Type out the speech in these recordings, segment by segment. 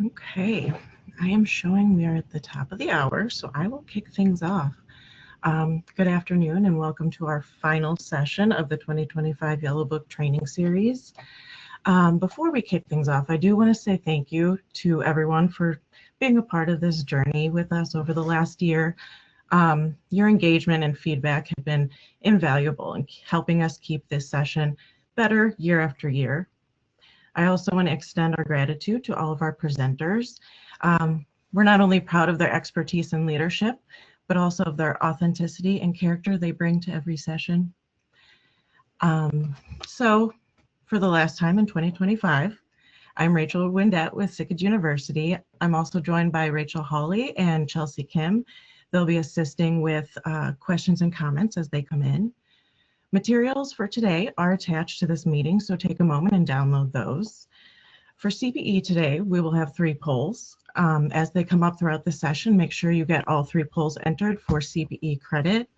Okay, I am showing we are at the top of the hour, so I will kick things off. Good afternoon and welcome to our final session of the 2025 Yellowbook Training Series. Before we kick things off, I do want to say thank you to everyone for being a part of this journey with us over the last year. Your engagement and feedback have been invaluable in helping us keep this session better year after year. I also want to extend our gratitude to all of our presenters. We're not only proud of their expertise and leadership, but also of their authenticity and character they bring to every session. So for the last time in 2025, I'm Rachel Windett with Sikich University. I'm also joined by Rachel Hawley and Chelsea Kim. They'll be assisting with questions and comments as they come in. Materials for today are attached to this meeting, so take a moment and download those. For CPE today, we will have 3 polls. As they come up throughout the session, make sure you get all 3 polls entered for CPE credit.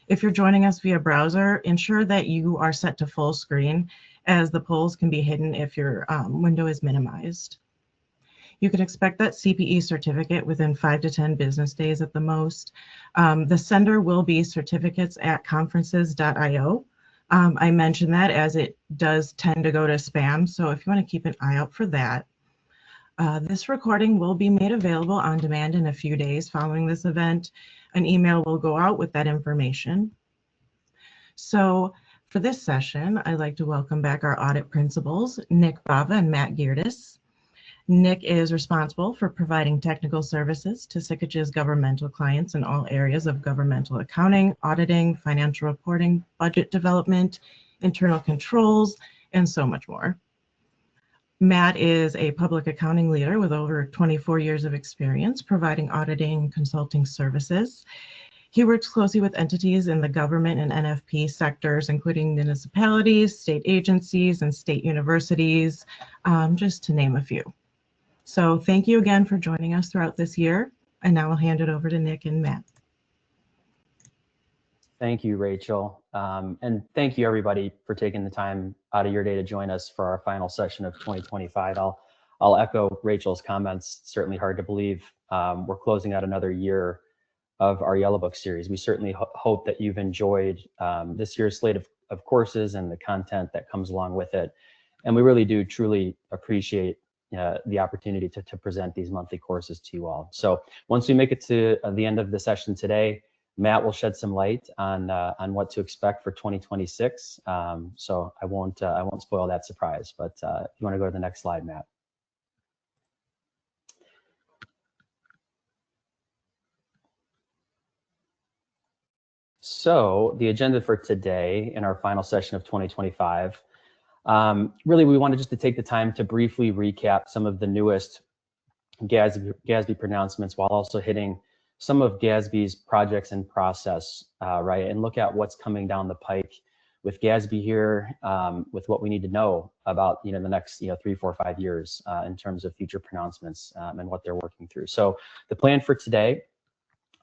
If you're joining us via browser, ensure that you are set to full screen, as the polls can be hidden if your window is minimized. You can expect that CPE certificate within 5 to 10 business days at the most. The sender will be certificates@conferences.io. I mentioned that as it does tend to go to spam, so if you want to keep an eye out for that. This recording will be made available on demand in a few days following this event. An email will go out with that information. So for this session, I'd like to welcome back our audit principals, Nick Bava and Matt Geerdes. Nick is responsible for providing technical services to Sikich's governmental clients in all areas of governmental accounting, auditing, financial reporting, budget development, internal controls, and so much more. Matt is a public accounting leader with over 24 years of experience providing auditing and consulting services. He works closely with entities in the government and NFP sectors, including municipalities, state agencies, and state universities, just to name a few. So thank you again for joining us throughout this year. And now I'll hand it over to Nick and Matt. Thank you, Rachel. And thank you, everybody, for taking the time out of your day to join us for our final session of 2025. I'll echo Rachel's comments. It's certainly hard to believe we're closing out another year of our Yellowbook series. We certainly hope that you've enjoyed this year's slate of courses and the content that comes along with it. And we really do truly appreciate the opportunity to present these monthly courses to you all. So once we make it to the end of the session today, Matt will shed some light on what to expect for 2026. So I won't spoil that surprise, but if you want to go to the next slide, Matt. So the agenda for today in our final session of 2025, really we wanted just to take the time to briefly recap some of the newest GASB pronouncements while also hitting some of GASB's projects in process, right? And look at what's coming down the pike with GASB here, with what we need to know about, the next, 3, 4, 5 years in terms of future pronouncements and what they're working through. So the plan for today,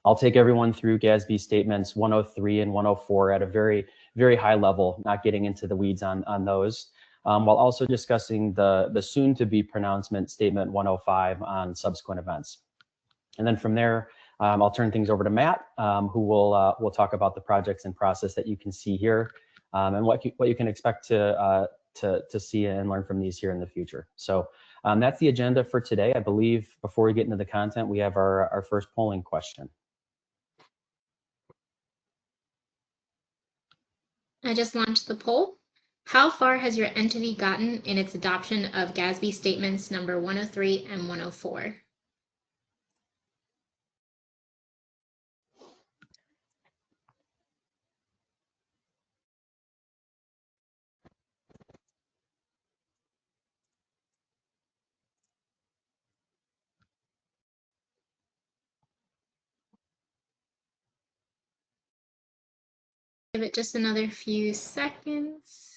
I'll take everyone through GASB statements 103 and 104 at a very, very high level, not getting into the weeds on those, while also discussing the soon-to-be pronouncement statement 105 on subsequent events. And then from there, I'll turn things over to Matt, who will talk about the projects and process that you can see here, and what you can expect to see and learn from these here in the future. So that's the agenda for today. I believe before we get into the content, we have our first polling question. I just launched the poll. How far has your entity gotten in its adoption of GASB statements number 103 and 104? Give it just another few seconds.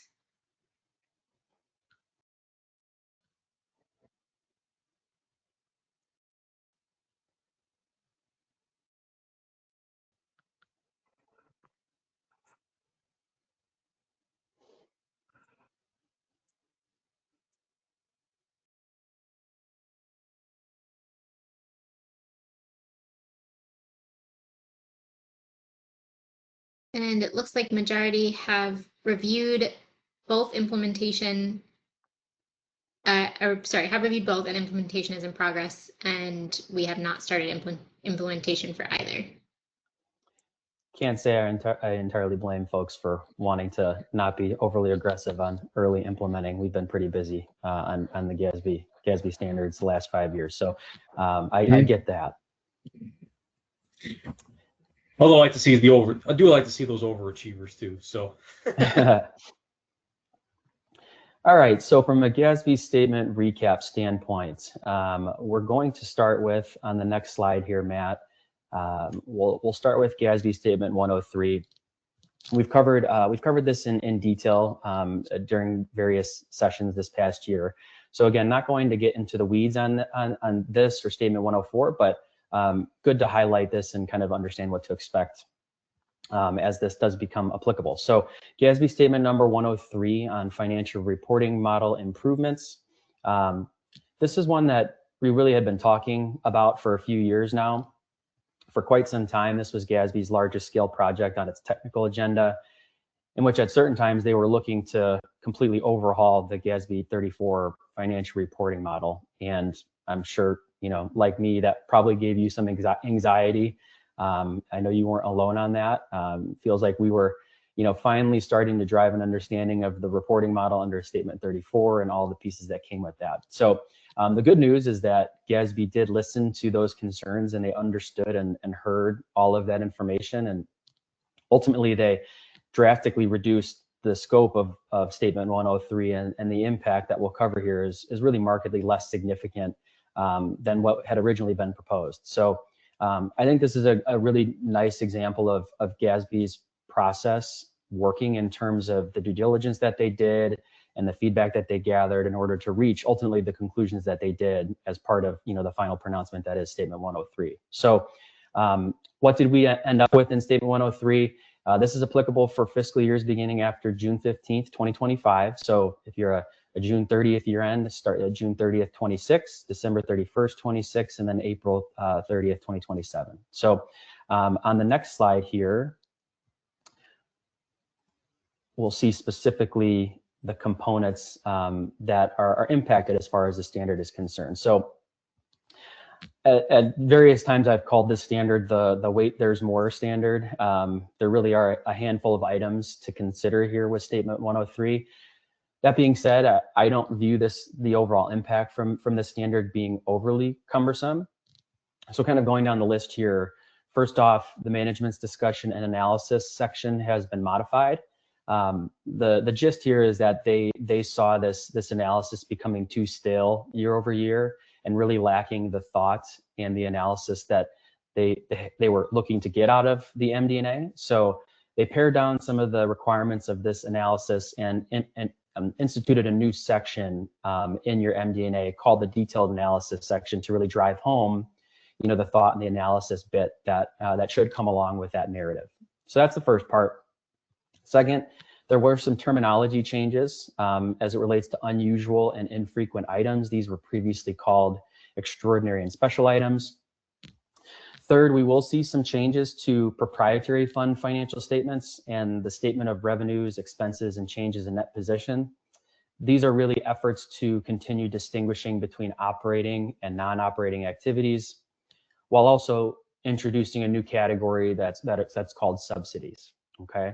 And it looks like majority have reviewed both implementation, have reviewed both and implementation is in progress, and we have not started implementation for either. Can't say I entirely blame folks for wanting to not be overly aggressive on early implementing. We've been pretty busy on the GASB standards the last 5 years. So I get that. Although I like to see I do like to see those overachievers too. So. All right, so from a GASB statement recap standpoint, we're going to start with, on the next slide here, Matt, we'll start with GASB statement 103. We've covered this in detail during various sessions this past year. So again, not going to get into the weeds on this or statement 104, but good to highlight this and kind of understand what to expect as this does become applicable. So GASB statement number 103 on financial reporting model improvements. This is one that we really had been talking about for a few years now. For quite some time, this was GASB's largest scale project on its technical agenda, in which at certain times they were looking to completely overhaul the GASB 34 financial reporting model. And I'm sure, like me, that probably gave you some anxiety. I know you weren't alone on that. Feels like we were, finally starting to drive an understanding of the reporting model under Statement 34 and all the pieces that came with that. So the good news is that GASB did listen to those concerns, and they understood and heard all of that information. And ultimately, they drastically reduced the scope of Statement 103, and the impact that we'll cover here is really markedly less significant than what had originally been proposed. So I think this is a really nice example of GASB's process working in terms of the due diligence that they did and the feedback that they gathered in order to reach ultimately the conclusions that they did as part of the final pronouncement that is Statement 103. So what did we end up with in Statement 103? This is applicable for fiscal years beginning after June 15th, 2025. So if you're a June 30th year end, start at June 30th, 26, December 31st, 26, and then April 30th, 2027. So on the next slide here, we'll see specifically the components that are impacted as far as the standard is concerned. So at various times I've called this standard the wait there's more standard. There really are a handful of items to consider here with Statement 103. That being said, I don't view the overall impact from the standard being overly cumbersome. So kind of going down the list here, first off, the management's discussion and analysis section has been modified. The gist here is that they saw this analysis becoming too stale year over year and really lacking the thought and the analysis that they were looking to get out of the MD&A. So they pared down some of the requirements of this analysis and instituted a new section in your MD&A called the detailed analysis section to really drive home, the thought and the analysis bit that should come along with that narrative. So that's the first part. Second, there were some terminology changes as it relates to unusual and infrequent items. These were previously called extraordinary and special items. Third, we will see some changes to proprietary fund financial statements and the statement of revenues, expenses, and changes in net position. These are really efforts to continue distinguishing between operating and non-operating activities, while also introducing a new category that's called subsidies. Okay.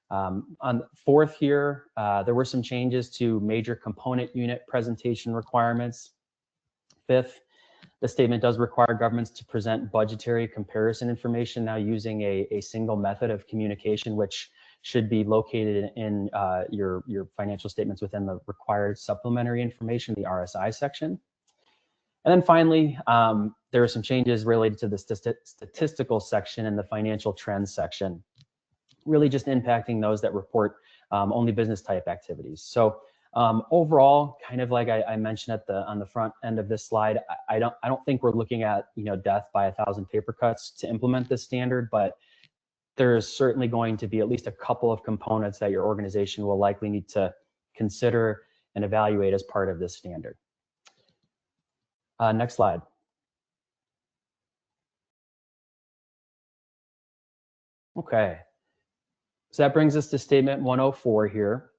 On fourth here, there were some changes to major component unit presentation requirements. Fifth, the statement does require governments to present budgetary comparison information now using a single method of communication, which should be located in your financial statements within the required supplementary information, the RSI section. And then finally, there are some changes related to the statistical section and the financial trends section, really just impacting those that report only business type activities. So overall, kind of like I mentioned on the front end of this slide, I don't think we're looking at death by 1,000 paper cuts to implement this standard, but there is certainly going to be at least a couple of components that your organization will likely need to consider and evaluate as part of this standard. Next slide. Okay. So that brings us to statement 104 here,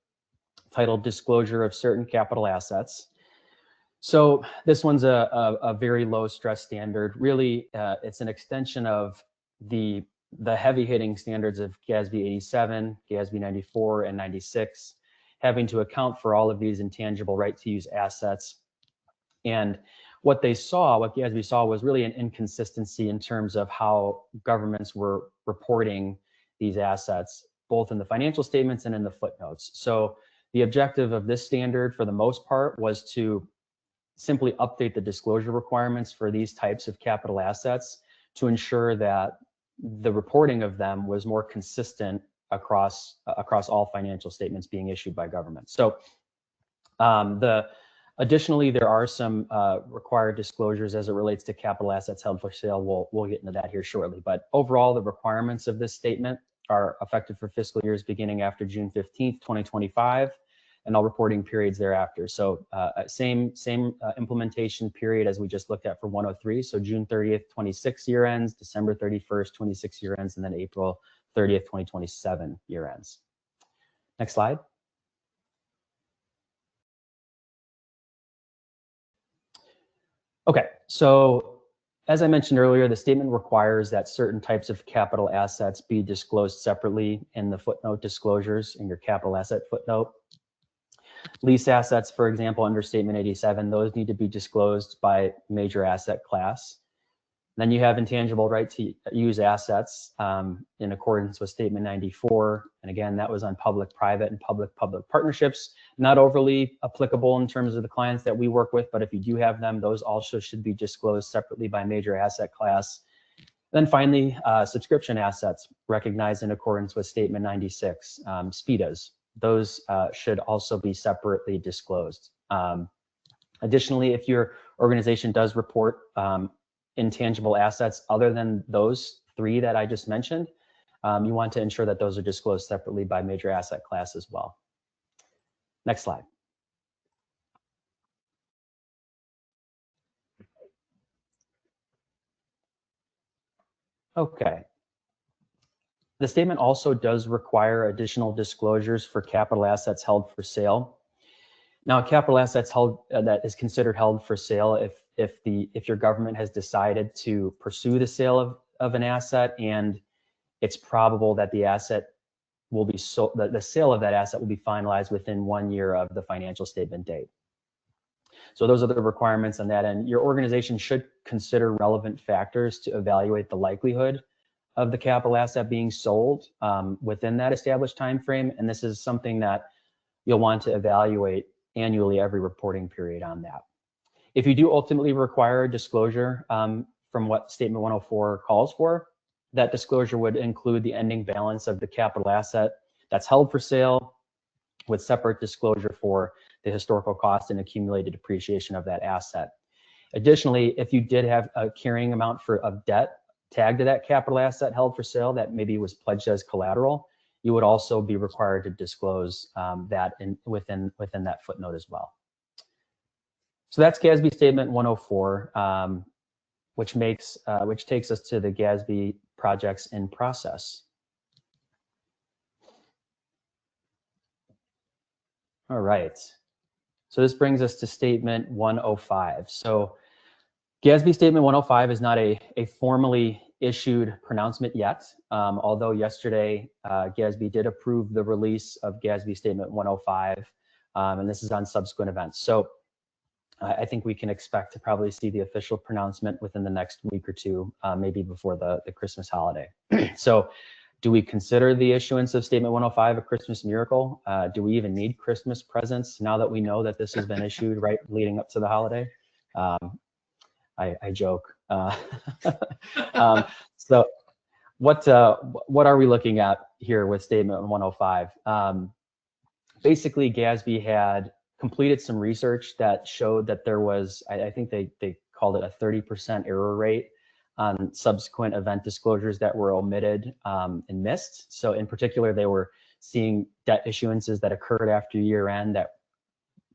titled Disclosure of Certain Capital Assets. So this one's a very low stress standard. Really, it's an extension of the heavy hitting standards of GASB 87, GASB 94, and 96, having to account for all of these intangible right to use assets. And what GASB saw was really an inconsistency in terms of how governments were reporting these assets, both in the financial statements and in the footnotes. So the objective of this standard, for the most part, was to simply update the disclosure requirements for these types of capital assets to ensure that the reporting of them was more consistent across all financial statements being issued by government. So additionally, there are some required disclosures as it relates to capital assets held for sale. We'll get into that here shortly. But overall, the requirements of this statement are effective for fiscal years beginning after June 15th, 2025, and all reporting periods thereafter. So same implementation period as we just looked at for 103. So June 30th, 26 year ends, December 31st, 26 year ends, and then April 30th, 2027 year ends. Next slide. Okay, so as I mentioned earlier, the statement requires that certain types of capital assets be disclosed separately in the footnote disclosures in your capital asset footnote. Lease assets, for example, under statement 87, those need to be disclosed by major asset class. Then you have intangible right to use assets in accordance with statement 94. And again, that was on public-private and public-public partnerships. Not overly applicable in terms of the clients that we work with, but if you do have them, those also should be disclosed separately by major asset class. Then finally, subscription assets recognized in accordance with statement 96, SPIDAs. Those should also be separately disclosed. Additionally, if your organization does report intangible assets other than those three that I just mentioned, you want to ensure that those are disclosed separately by major asset class as well. Next slide. Okay. The statement also does require additional disclosures for capital assets held for sale. Now, capital assets held that is considered held for sale if your government has decided to pursue the sale of an asset and it's probable that the asset will be sold, the sale of that asset will be finalized within 1 year of the financial statement date. So those are the requirements on that end. Your organization should consider relevant factors to evaluate the likelihood of the capital asset being sold within that established time frame, and this is something that you'll want to evaluate annually every reporting period on that. If you do ultimately require disclosure from what statement 104 calls for, that disclosure would include the ending balance of the capital asset that's held for sale, with separate disclosure for the historical cost and accumulated depreciation of that asset. Additionally, if you did have a carrying amount of debt tagged to that capital asset held for sale that maybe was pledged as collateral, you would also be required to disclose that within that footnote as well. So that's GASB statement 104, which takes us to the GASB projects in process. All right. So this brings us to statement 105. So GASB statement 105 is not a formally issued pronouncement yet, although yesterday GASB did approve the release of GASB statement 105, and this is on subsequent events. So I think we can expect to probably see the official pronouncement within the next week or two, maybe before the Christmas holiday. So do we consider the issuance of statement 105 a Christmas miracle? Do we even need Christmas presents now that we know that this has been issued right leading up to the holiday? I joke. So what are we looking at here with statement 105? Basically, GASB had completed some research that showed that there was, I think they called it a 30% error rate on subsequent event disclosures that were omitted and missed. So in particular, they were seeing debt issuances that occurred after year end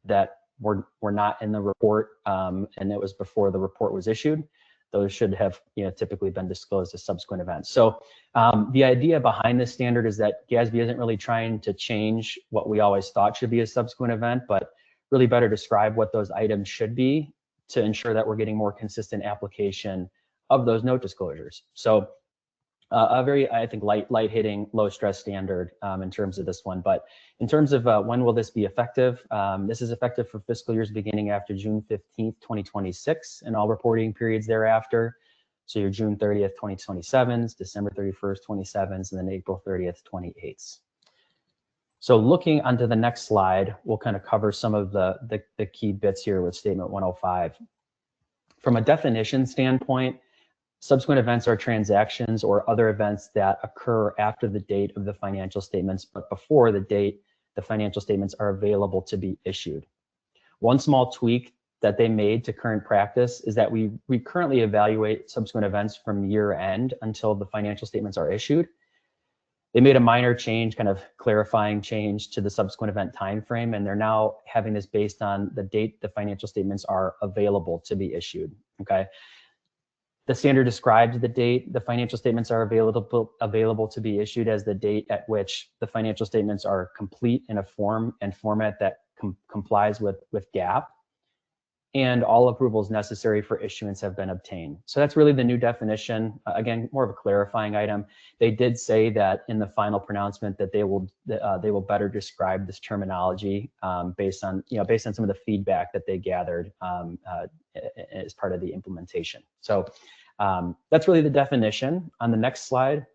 that were not in the report, and it was before the report was issued. those should have typically been disclosed as subsequent events. So the idea behind this standard is that GASB isn't really trying to change what we always thought should be a subsequent event, but really better describe what those items should be to ensure that we're getting more consistent application of those note disclosures. So a very, I think, light hitting, low stress standard in terms of this one. But in terms of when will this be effective, this is effective for fiscal years beginning after June 15th, 2026, and all reporting periods thereafter. So your June 30th, 2027s, December 31st, 27s, and then April 30th, 28s. So looking onto the next slide, we'll kind of cover some of the key bits here with Statement 105. From a definition standpoint, subsequent events are transactions or other events that occur after the date of the financial statements, but before the date the financial statements are available to be issued. One small tweak that they made to current practice is that we currently evaluate subsequent events from year end until the financial statements are issued. They made a minor change, kind of clarifying change to the subsequent event time frame, and they're now having this based on the date the financial statements are available to be issued. Okay. The standard describes the date the financial statements are available to be issued as the date at which the financial statements are complete in a form and format that complies with GAAP, and all approvals necessary for issuance have been obtained. So that's really the new definition. Again, more of a clarifying item. They did say that in the final pronouncement that they will better describe this terminology based on some of the feedback that they gathered as part of the implementation. So that's really the definition. On the next slide,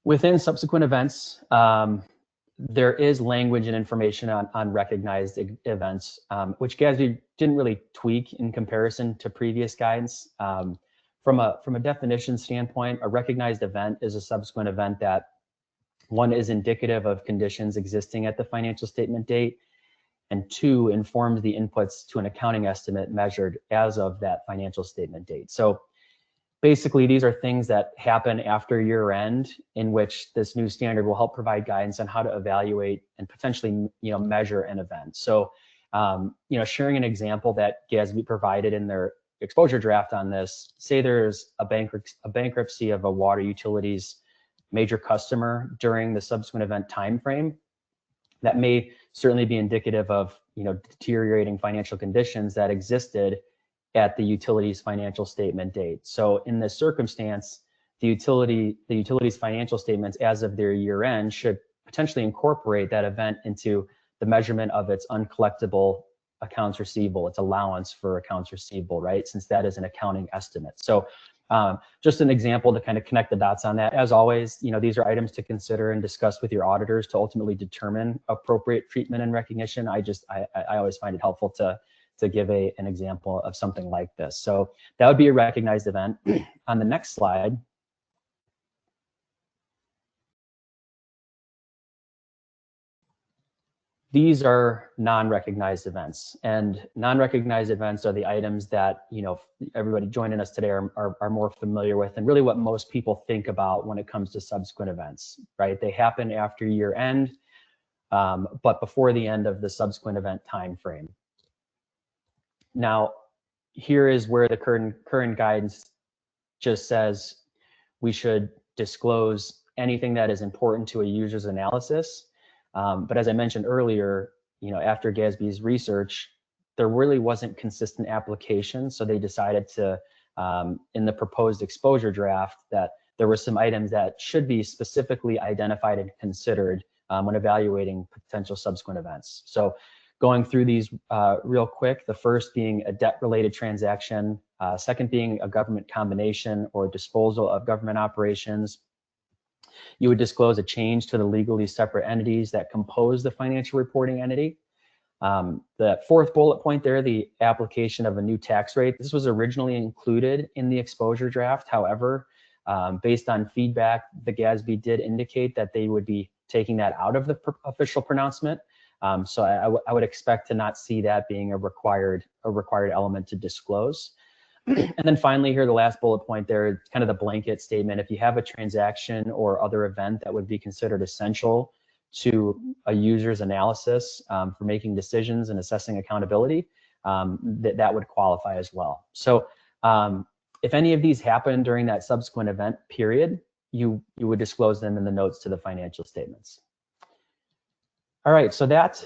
within subsequent events, there is language and information on recognized events, which GASB didn't really tweak in comparison to previous guidance. From a definition standpoint, a recognized event is a subsequent event that, one, is indicative of conditions existing at the financial statement date, and two, informs the inputs to an accounting estimate measured as of that financial statement date. So basically, these are things that happen after year end, in which this new standard will help provide guidance on how to evaluate and potentially measure an event. So sharing an example that GASB provided in their exposure draft on this, say there's a bankruptcy of a water utilities major customer during the subsequent event time frame. That may certainly be indicative of deteriorating financial conditions that existed at the utility's financial statement date. So in this circumstance, the utility's financial statements as of their year end should potentially incorporate that event into the measurement of its uncollectible accounts receivable, its allowance for accounts receivable, right? Since that is an accounting estimate. So just an example to kind of connect the dots on that. As always, these are items to consider and discuss with your auditors to ultimately determine appropriate treatment and recognition. I always find it helpful to give an example of something like this. So that would be a recognized event. On the next slide, these are non-recognized events, and non-recognized events are the items that everybody joining us today are more familiar with, and really what most people think about when it comes to subsequent events, right? They happen after year end, but before the end of the subsequent event time frame. Now, here is where the current guidance just says we should disclose anything that is important to a user's analysis. But as I mentioned earlier, after GASB's research, there really wasn't consistent application. So they decided to, in the proposed exposure draft, that there were some items that should be specifically identified and considered when evaluating potential subsequent events. So going through these real quick, the first being a debt-related transaction, second being a government combination or disposal of government operations. You would disclose a change to the legally separate entities that compose the financial reporting entity. The fourth bullet point there, the application of a new tax rate. This was originally included in the exposure draft. However, based on feedback, the GASB did indicate that they would be taking that out of the official pronouncement. So I would expect to not see that being a required element to disclose. And then finally here, the last bullet point there, kind of the blanket statement. If you have a transaction or other event that would be considered essential to a user's analysis for making decisions and assessing accountability, that would qualify as well. So if any of these happen during that subsequent event period, you would disclose them in the notes to the financial statements. All right, so that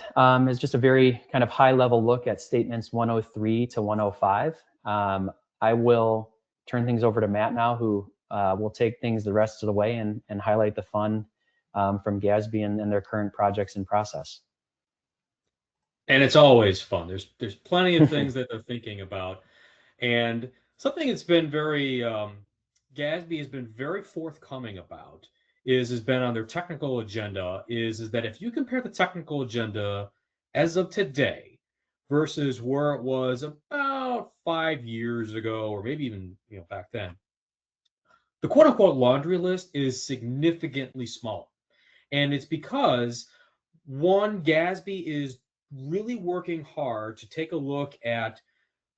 is just a very kind of high-level look at statements 103 to 105. I will turn things over to Matt now, who will take things the rest of the way and highlight the fun from GASB and their current projects in process. And it's always fun. There's plenty of things that they're thinking about, and something that's been very GASB has been very forthcoming about has been on their technical agenda is that if you compare the technical agenda as of today versus where it was about 5 years ago, or maybe even back then, the quote unquote laundry list is significantly smaller. And it's because one, GASB is really working hard to take a look at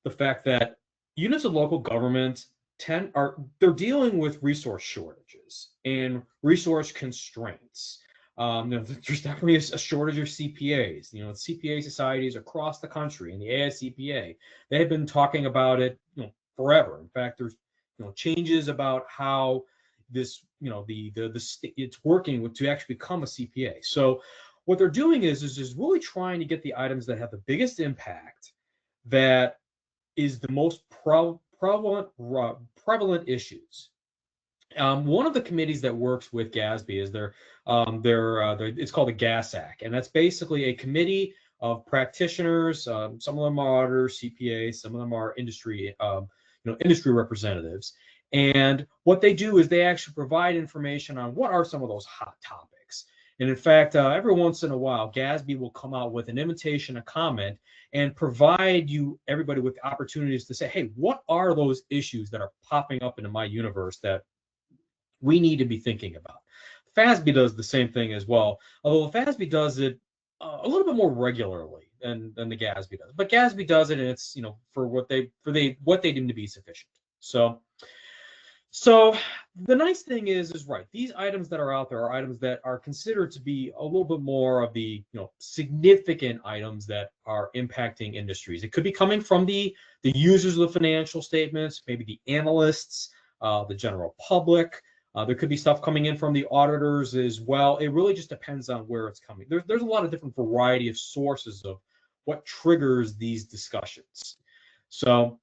the fact that units of local government they're dealing with resource shortages and resource constraints. There's definitely a shortage of CPAs. CPA societies across the country and the ASCPA, they have been talking about it forever. In fact, there's changes about how this it's working to actually become a CPA. So what they're doing is really trying to get the items that have the biggest impact, that is the most prevalent issues. One of the committees that works with GASB is it's called the GASAC, and that's basically a committee of practitioners. Some of them are auditors, CPAs, some of them are industry representatives. And what they do is they actually provide information on what are some of those hot topics. And in fact, every once in a while, GASB will come out with an invitation, a comment, and provide everybody with opportunities to say, hey, what are those issues that are popping up into my universe that we need to be thinking about? FASB does the same thing as well, although FASB does it a little bit more regularly than the GASB does. But GASB does it, and it's for what they deem to be sufficient. So the nice thing is right, these items that are out there are items that are considered to be a little bit more of the significant items that are impacting industries. It could be coming from the users of the financial statements, maybe the analysts, the general public. There could be stuff coming in from the auditors as well. It really just depends on where it's coming. There's a lot of different variety of sources of what triggers these discussions. So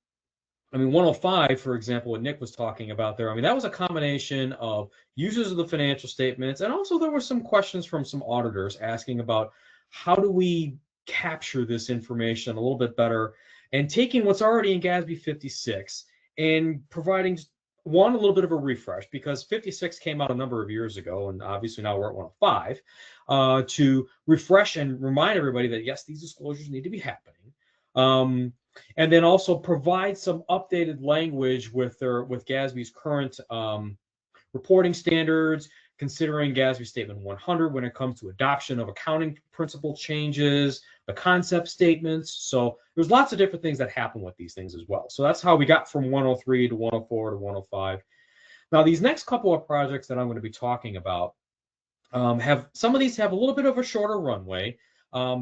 105, for example, what Nick was talking about there, that was a combination of users of the financial statements, and also there were some questions from some auditors asking about how do we capture this information a little bit better, and taking what's already in GASB 56 and providing a little bit of a refresh, because 56 came out a number of years ago, and obviously now we're at 105, to refresh and remind everybody that yes, these disclosures need to be happening. And then also provide some updated language with GASB's current reporting standards, considering GASB Statement 100 when it comes to adoption of accounting principle changes, the concept statements. So there's lots of different things that happen with these things as well. So that's how we got from 103 to 104 to 105. Now, these next couple of projects that I'm going to be talking about some of these have a little bit of a shorter runway.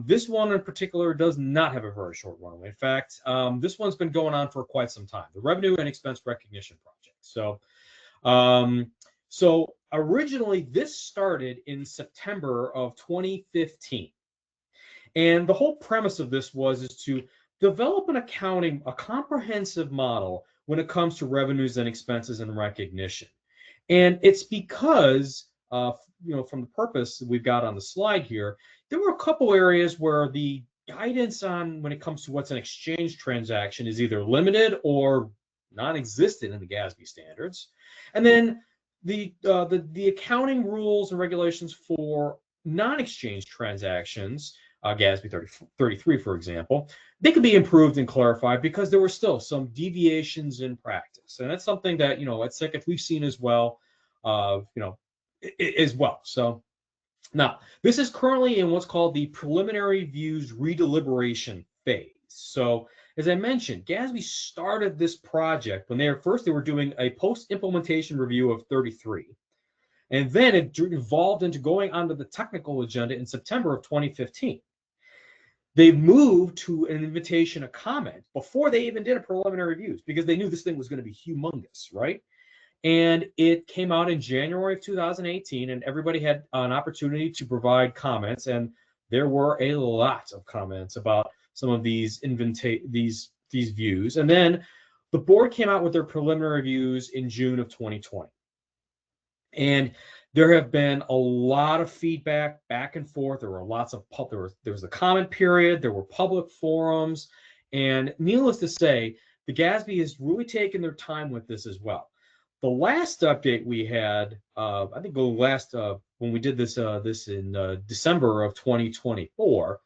This one in particular does not have a very short runway. In fact, this one's been going on for quite some time, the Revenue and Expense Recognition Project. So originally this started in September of 2015. And the whole premise of this is to develop a comprehensive model when it comes to revenues and expenses and recognition. And it's because, from the purpose that we've got on the slide here, there were a couple areas where the guidance on when it comes to what's an exchange transaction is either limited or non-existent in the GASB standards. And then the accounting rules and regulations for non-exchange transactions, GASB 33, for example, they could be improved and clarified because there were still some deviations in practice. And that's something that, at Sikich we've seen as well, as well. So now, this is currently in what's called the preliminary views redeliberation phase. So, as I mentioned, GASB started this project when they were doing a post-implementation review of 33. And then it evolved into going onto the technical agenda in September of 2015. They moved to an invitation to comment before they even did a preliminary reviews because they knew this thing was going to be humongous, right? And it came out in January of 2018, and everybody had an opportunity to provide comments, and there were a lot of comments about some of these views. And then the board came out with their preliminary reviews in June of 2020. And there have been a lot of feedback back and forth. There were lots of there was a comment period. There were public forums, and needless to say, the GASB has really taken their time with this as well. The last update we had, I think the last when we did this in December of 2024,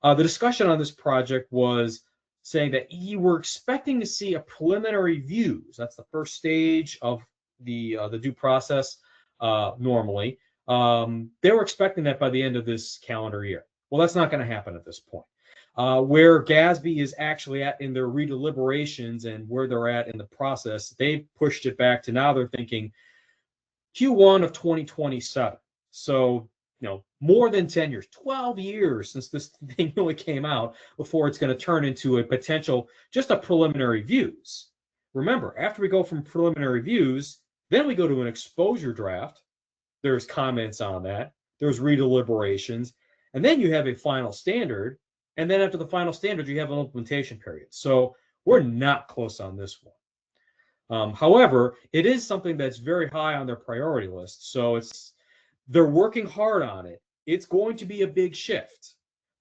the discussion on this project was saying that you were expecting to see a preliminary views. That's the first stage of the due process. Normally, they were expecting that by the end of this calendar year. Well, that's not going to happen at this point. Where GASB is actually at in their redeliberations and where they're at in the process, they've pushed it back to now they're thinking Q1 of 2027. So, more than 10 years, 12 years since this thing really came out before it's going to turn into a potential, just a preliminary views. Remember, after we go from preliminary views, then we go to an exposure draft. There's comments on that. There's redeliberations. And then you have a final standard. And then after the final standard, you have an implementation period. So we're not close on this one. However, it is something that's very high on their priority list. So they're working hard on it. It's going to be a big shift,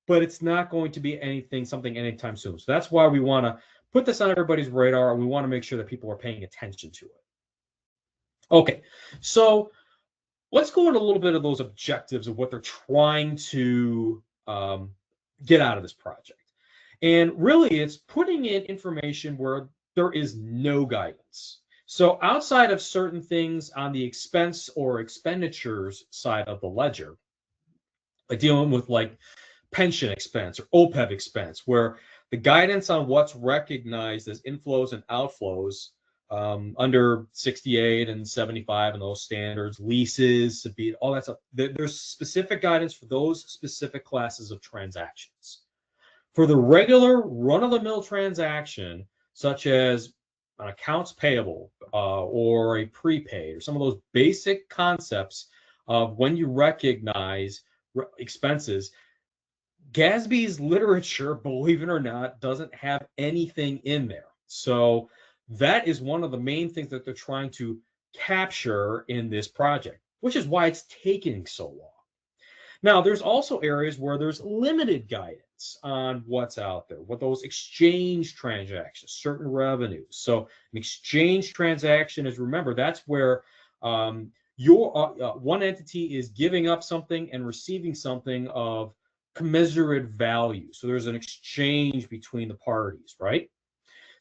but it's not going to be something anytime soon. So that's why we want to put this on everybody's radar, and we want to make sure that people are paying attention to it. Okay, so let's go into a little bit of those objectives of what they're trying to get out of this project. And really, it's putting in information where there is no guidance. So outside of certain things on the expense or expenditures side of the ledger, like dealing with like pension expense or OPEB expense, where the guidance on what's recognized as inflows and outflows under 68 and 75 and those standards, leases, all that stuff. There's specific guidance for those specific classes of transactions. For the regular run-of-the-mill transaction, such as an accounts payable or a prepaid, or some of those basic concepts of when you recognize expenses, GASB's literature, believe it or not, doesn't have anything in there. So that is one of the main things that they're trying to capture in this project, which is why it's taking so long. Now, there's also areas where there's limited guidance on what's out there, what those exchange transactions, certain revenues. So an exchange transaction is, remember, that's where your one entity is giving up something and receiving something of commensurate value. So there's an exchange between the parties, right?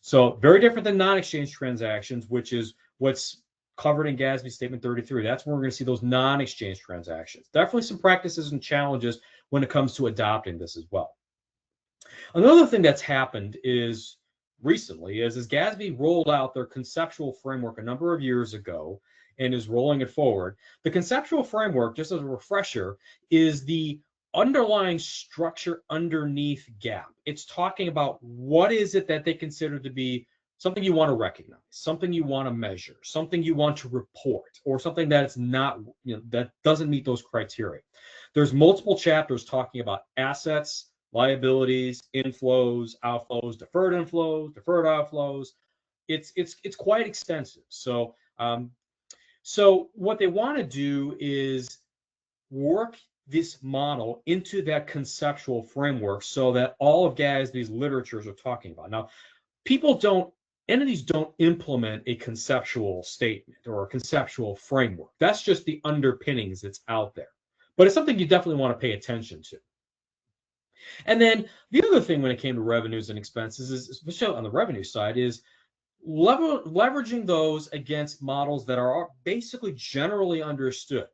So very different than non-exchange transactions, which is what's covered in GASB Statement 33. That's where we're going to see those non-exchange transactions. Definitely some practices and challenges when it comes to adopting this as well. Another thing that's happened is recently is GASB rolled out their conceptual framework a number of years ago and is rolling it forward. The conceptual framework, just as a refresher, is the underlying structure underneath GAAP. It's talking about what is it that they consider to be something you want to recognize, something you want to measure, something you want to report, or something that's not, that doesn't meet those criteria. There's multiple chapters talking about assets, liabilities, inflows, outflows, deferred inflows, deferred outflows. It's quite extensive. So so what they want to do is work this model into that conceptual framework so that all of GASB's literatures are talking about. Now, entities don't implement a conceptual statement or a conceptual framework. That's just the underpinnings that's out there. But it's something you definitely want to pay attention to. And then the other thing when it came to revenues and expenses is, especially on the revenue side, is leveraging those against models that are basically generally understood.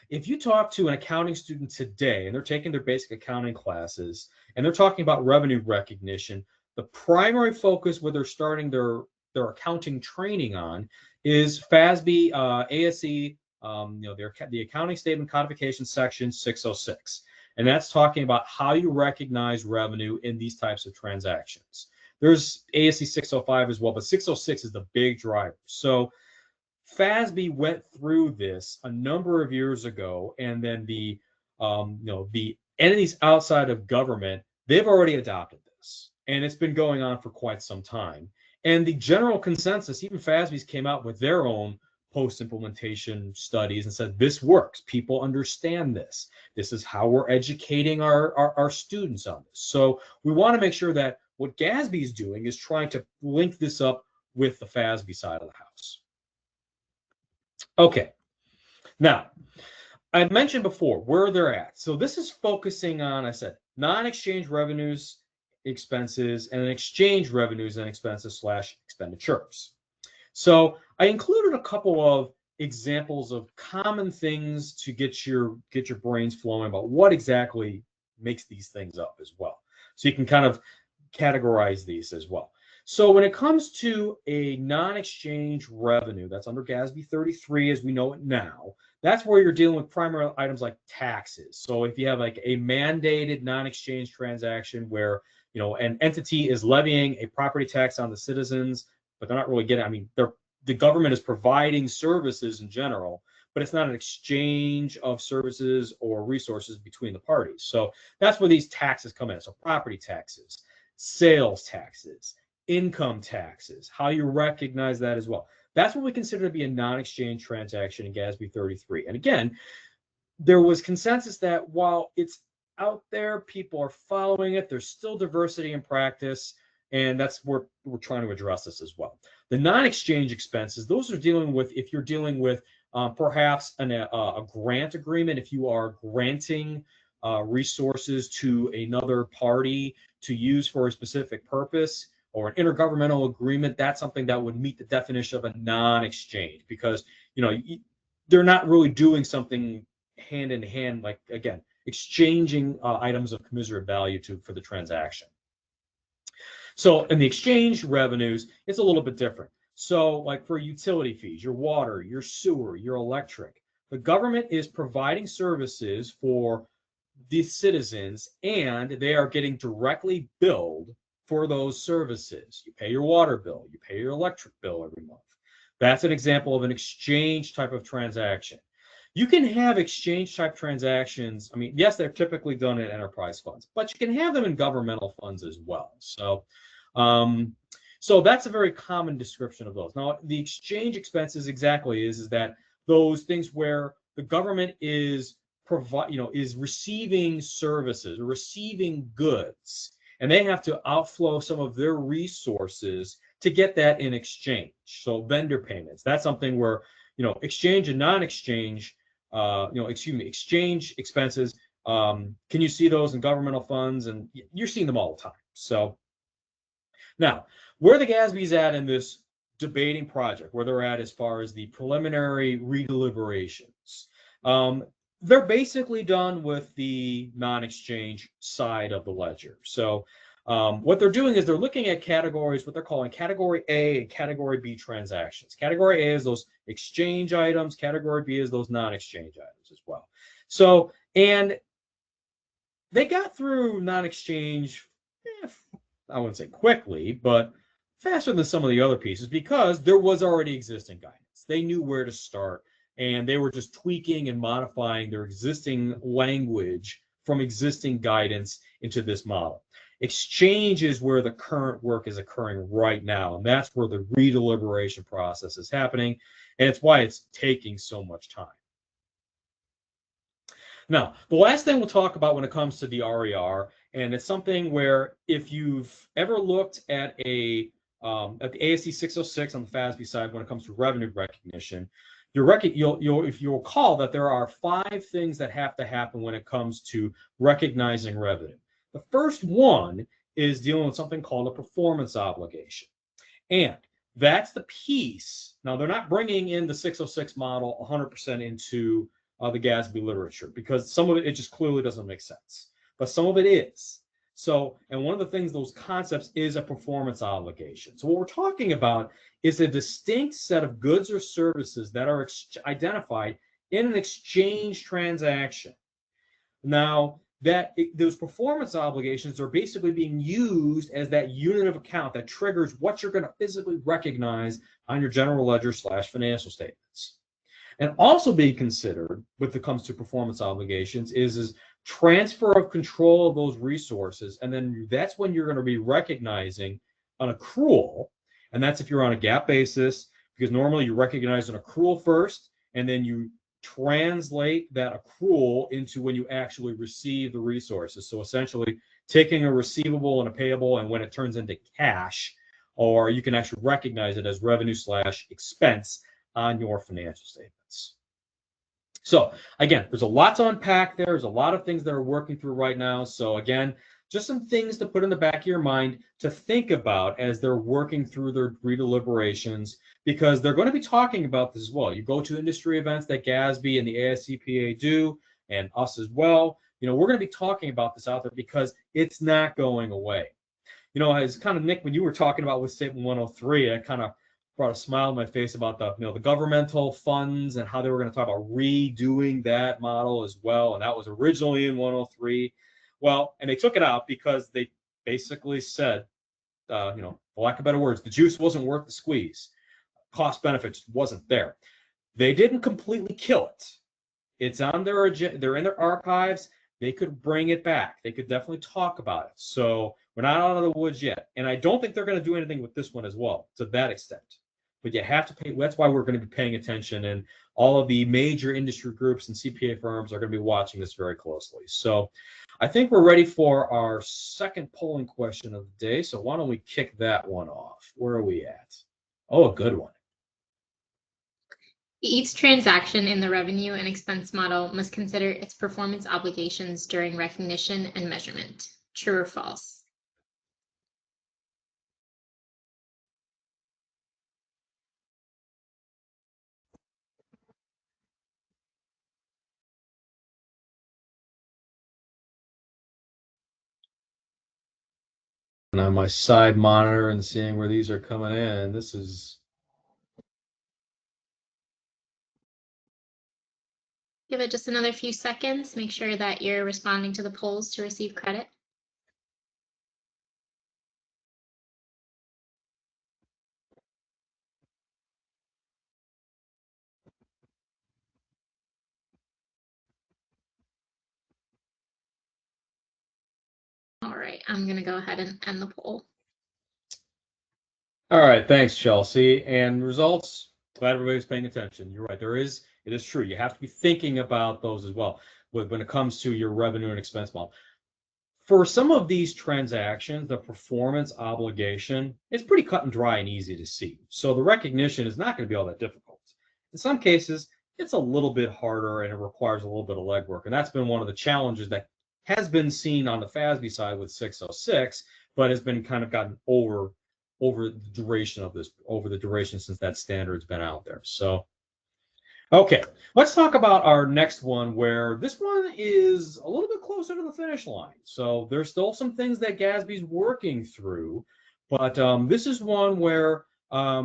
If you talk to an accounting student today and they're taking their basic accounting classes and they're talking about revenue recognition, the primary focus where they're starting their accounting training on is FASB, ASC, the accounting statement codification section 606. and that's talking about how you recognize revenue in these types of transactions. There's ASC 605 as well, but 606 is the big driver. So FASB went through this a number of years ago, and then the the entities outside of government, they've already adopted this, and it's been going on for quite some time. And the general consensus, even FASB's came out with their own post-implementation studies and said this works. People understand this. This is how we're educating our students on this. So we want to make sure that what GASB is doing is trying to link this up with the FASB side of the house. Okay, now I mentioned before where they're at. So this is focusing on, I said, non-exchange revenues, expenses, and exchange revenues and expenses / expenditures. So I included a couple of examples of common things to get your brains flowing about what exactly makes these things up as well. So you can kind of categorize these as well. So when it comes to a non-exchange revenue, that's under GASB 33 as we know it now, that's where you're dealing with primary items like taxes. So if you have like a mandated non-exchange transaction where, you know, an entity is levying a property tax on the citizens, but they're not really getting, I mean, the government is providing services in general, but it's not an exchange of services or resources between the parties. So that's where these taxes come in. So property taxes, sales taxes, income taxes, how you recognize that as well. That's what we consider to be a non-exchange transaction in GASB 33. And again, there was consensus that while it's out there, people are following it, there's still diversity in practice, and that's where we're trying to address this as well. The non-exchange expenses, those are dealing with, if you're dealing with perhaps a grant agreement, if you are granting resources to another party to use for a specific purpose, or an intergovernmental agreement, that's something that would meet the definition of a non-exchange, because, you know, they're not really doing something hand in hand, like, again, exchanging items of commensurate value for the transaction. So in the exchange revenues, it's a little bit different. So like for utility fees, your water, your sewer, your electric, the government is providing services for the citizens, and they are getting directly billed for those services. You pay your water bill, you pay your electric bill every month. That's an example of an exchange type of transaction. You can have exchange type transactions. I mean, yes, they're typically done in enterprise funds, but you can have them in governmental funds as well. So, so that's a very common description of those. Now, the exchange expenses exactly is that those things where the government is receiving services or receiving goods, and they have to outflow some of their resources to get that in exchange. So vendor payments, that's something where, you know, exchange and non-exchange, exchange expenses, can you see those in governmental funds? And you're seeing them all the time. So now, where the GASB is at in this debating project, where they're at as far as the preliminary redeliberations, they're basically done with the non-exchange side of the ledger. So what they're doing is they're looking at categories, what they're calling Category A and Category B transactions. Category A is those exchange items. Category B is those non-exchange items as well. So, and they got through non-exchange, I wouldn't say quickly, but faster than some of the other pieces, because there was already existing guidance. They knew where to start, and they were just tweaking and modifying their existing language from existing guidance into this model. Exchange is where the current work is occurring right now, and that's where the redeliberation process is happening, and it's why it's taking so much time. Now, the last thing we'll talk about when it comes to the RER, and it's something where if you've ever looked at the ASC 606 on the FASB side when it comes to revenue recognition, if you'll recall that there are 5 things that have to happen when it comes to recognizing revenue. The first one is dealing with something called a performance obligation. And that's the piece. Now, they're not bringing in the 606 model 100% into the GASB literature, because some of it just clearly doesn't make sense. But some of it is. So, and one of the things, those concepts, is a performance obligation. So what we're talking about is a distinct set of goods or services that are identified in an exchange transaction. Now, those performance obligations are basically being used as that unit of account that triggers what you're going to physically recognize on your general ledger / financial statements. And also being considered when it comes to performance obligations is transfer of control of those resources. And then that's when you're going to be recognizing an accrual. And that's if you're on a GAAP basis, because normally you recognize an accrual first, and then you translate that accrual into when you actually receive the resources. So essentially taking a receivable and a payable, and when it turns into cash, or you can actually recognize it as revenue / expense on your financial statements. So again, there's a lot to unpack there. There's a lot of things that are working through right now. So again, just some things to put in the back of your mind to think about as they're working through their redeliberations, because they're going to be talking about this as well. You go to industry events that GASB and the ASCPA do, and us as well. You know, we're going to be talking about this out there because it's not going away. You know, as kind of Nick, when you were talking about with Statement 103, I kind of brought a smile on my face about the, the governmental funds and how they were going to talk about redoing that model as well. And that was originally in 103. Well, and they took it out because they basically said, for lack of better words, the juice wasn't worth the squeeze. Cost benefits wasn't there. They didn't completely kill it. It's on their agenda. They're in their archives. They could bring it back. They could definitely talk about it. So we're not out of the woods yet. And I don't think they're going to do anything with this one as well, to that extent. But you have to pay. That's why we're going to be paying attention. And all of the major industry groups and CPA firms are going to be watching this very closely. So I think we're ready for our second polling question of the day. So why don't we kick that one off? Where are we at? Oh, a good one. Each transaction in the revenue and expense model must consider its performance obligations during recognition and measurement. True or false? And on my side monitor and seeing where these are coming in, this is. Give it just another few seconds. Make sure that you're responding to the polls to receive credit. All right, I'm going to go ahead and end the poll. All right, thanks, Chelsea. And results, glad everybody's paying attention. You're right, it is true. You have to be thinking about those as well when it comes to your revenue and expense model. For some of these transactions, the performance obligation is pretty cut and dry and easy to see. So the recognition is not going to be all that difficult. In some cases, it's a little bit harder and it requires a little bit of legwork. And that's been one of the challenges that has been seen on the FASB side with 606, but has been kind of gotten over the duration since that standard's been out there. So, okay, let's talk about our next one, where this one is a little bit closer to the finish line. So there's still some things that GASB's working through, but this is one where I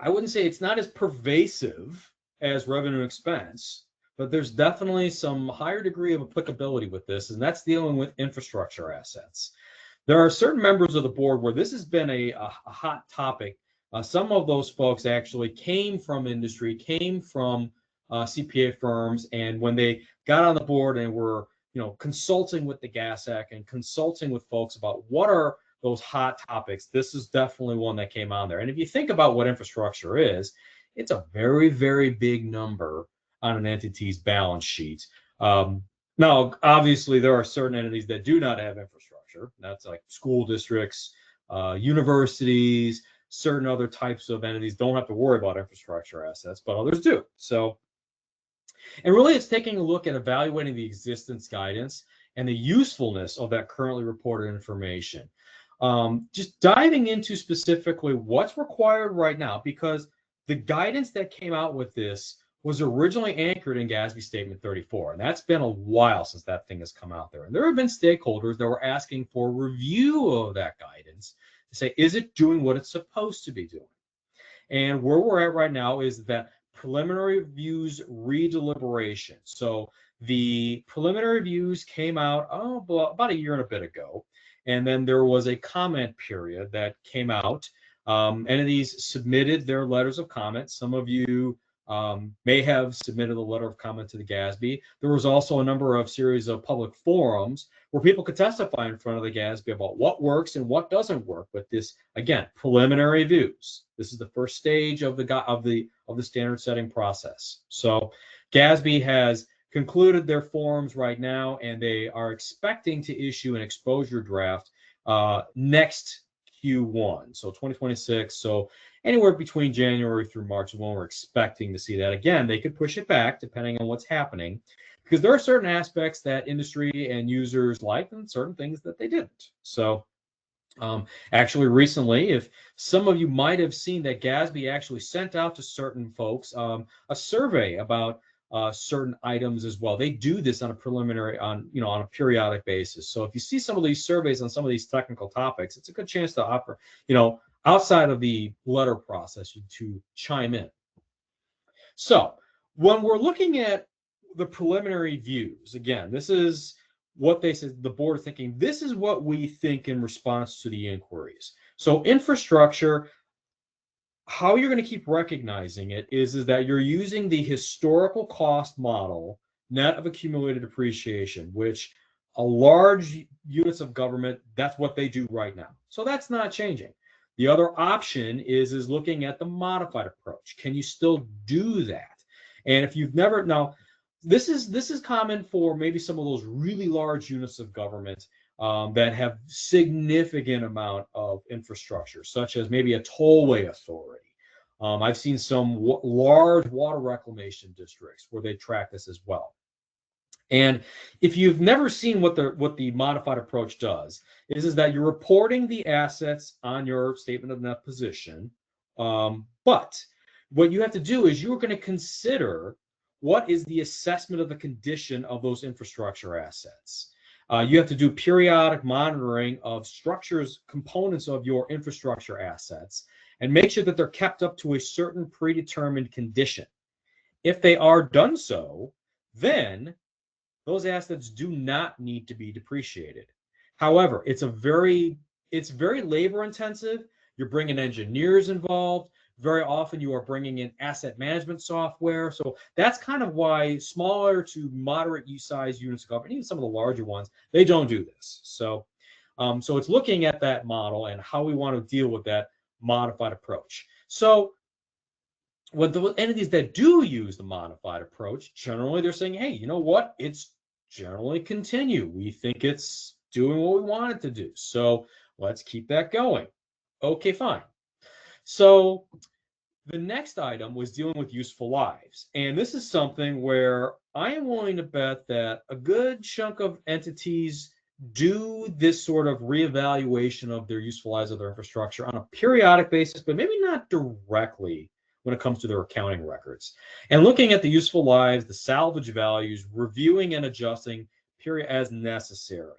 wouldn't say it's not as pervasive as revenue and expense, but there's definitely some higher degree of applicability with this, and that's dealing with infrastructure assets. There are certain members of the board where this has been a hot topic. Some of those folks actually came from industry, came from CPA firms, and when they got on the board and were, consulting with the GASAC and consulting with folks about what are those hot topics, this is definitely one that came on there. And if you think about what infrastructure is, it's a very, very big number on an entity's balance sheet. Now, obviously, there are certain entities that do not have infrastructure. That's like school districts, universities, certain other types of entities don't have to worry about infrastructure assets, but others do. So, and really it's taking a look at evaluating the existence guidance and the usefulness of that currently reported information. Just diving into specifically what's required right now, because the guidance that came out with this was originally anchored in GASB Statement 34, and that's been a while since that thing has come out there. And there have been stakeholders that were asking for review of that guidance to say, is it doing what it's supposed to be doing? And where we're at right now is that preliminary reviews redeliberation. So The preliminary reviews came out about a year and a bit ago, and then there was a comment period that came out. Entities submitted their letters of comment. Some of you may have submitted a letter of comment to the GASB. There was also a number of series of public forums where people could testify in front of the GASB about what works and what doesn't work. But this, again, preliminary reviews. This is the first stage of the standard setting process. So GASB has concluded their forums right now, and they are expecting to issue an exposure draft next Q1, so 2026. So anywhere between January through March is when we're expecting to see that. Again, they could push it back depending on what's happening, because there are certain aspects that industry and users like and certain things that they didn't. So actually recently, if some of you might have seen that GASB actually sent out to certain folks a survey about certain items as well. They do this on a preliminary, on a periodic basis. So if you see some of these surveys on some of these technical topics, it's a good chance to offer, outside of the letter process, to chime in. So when we're looking at the preliminary views, again, this is what they said, the board is thinking, this is what we think in response to the inquiries. So infrastructure, how you're going to keep recognizing it is that you're using the historical cost model, net of accumulated depreciation, which a large units of government, that's what they do right now. So that's not changing. The other option is looking at the modified approach. Can you still do that? And if you've never, now, this is common for maybe some of those really large units of government that have significant amount of infrastructure, such as maybe a tollway authority. I've seen some large water reclamation districts where they track this as well. And if you've never seen what the modified approach does, is that you're reporting the assets on your statement of net position, but what you have to do is you're going to consider what is the assessment of the condition of those infrastructure assets. You have to do periodic monitoring of structures, components of your infrastructure assets, and make sure that they're kept up to a certain predetermined condition. If they are done so, then those assets do not need to be depreciated. However, it's very labor intensive. You're bringing engineers involved. Very often you are bringing in asset management software. So that's kind of why smaller to moderate size units of government, even some of the larger ones, they don't do this. So, so it's looking at that model and how we want to deal with that modified approach. So when the entities that do use the modified approach, generally they're saying, hey, you know what? It's generally continue. We think it's doing what we want it to do. So let's keep that going. Okay, fine. So the next item was dealing with useful lives. And this is something where I am willing to bet that a good chunk of entities do this sort of reevaluation of their useful lives of their infrastructure on a periodic basis, but maybe not directly when it comes to their accounting records. And looking at the useful lives, the salvage values, reviewing and adjusting period as necessary.